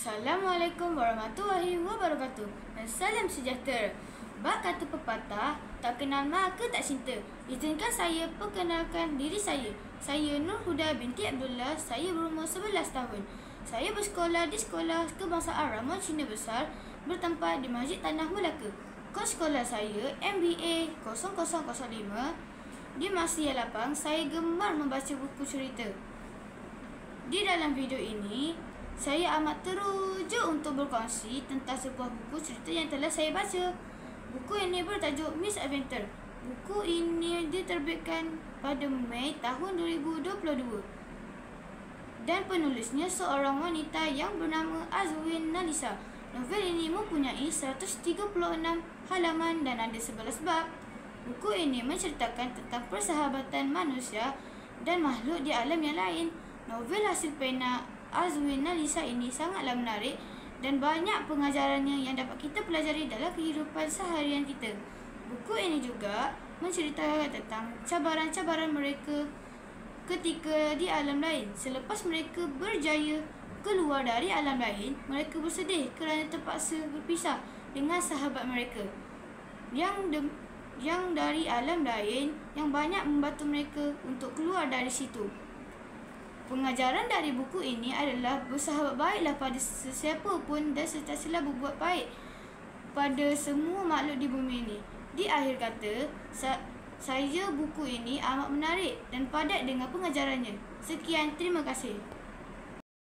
Assalamualaikum warahmatullahi wabarakatuh dan salam sejahtera. Bak kata pepatah, tak kenal maka tak cinta. Izinkan saya perkenalkan diri saya. Saya Nur Huda binti Abdullah. Saya berumur 11 tahun. Saya bersekolah di Sekolah Kebangsaan Ramon Cina Besar bertempat di Masjid Tanah Melaka. Kod sekolah saya MBA 0005. Di masa yang lapang, saya gemar membaca buku cerita. Di dalam video ini, saya amat teruja untuk berkongsi tentang sebuah buku cerita yang telah saya baca. Buku ini bertajuk Miss Adventure. Buku ini diterbitkan pada Mei tahun 2022. Dan penulisnya seorang wanita yang bernama Azwin Nalisa. Novel ini mempunyai 136 halaman dan ada 11 bab. Buku ini menceritakan tentang persahabatan manusia dan makhluk di alam yang lain. Novel hasil pena Azwin Nalisa ini sangatlah menarik dan banyak pengajarannya yang dapat kita pelajari dalam kehidupan seharian kita. Buku ini juga menceritakan tentang cabaran-cabaran mereka ketika di alam lain. Selepas mereka berjaya keluar dari alam lain, mereka bersedih kerana terpaksa berpisah dengan sahabat mereka yang dari alam lain yang banyak membantu mereka untuk keluar dari situ. Pengajaran dari buku ini adalah bersahabat baiklah pada sesiapa pun dan sentiasalah berbuat baik pada semua makhluk di bumi ini. Di akhir kata, saya buku ini amat menarik dan padat dengan pengajarannya. Sekian, terima kasih.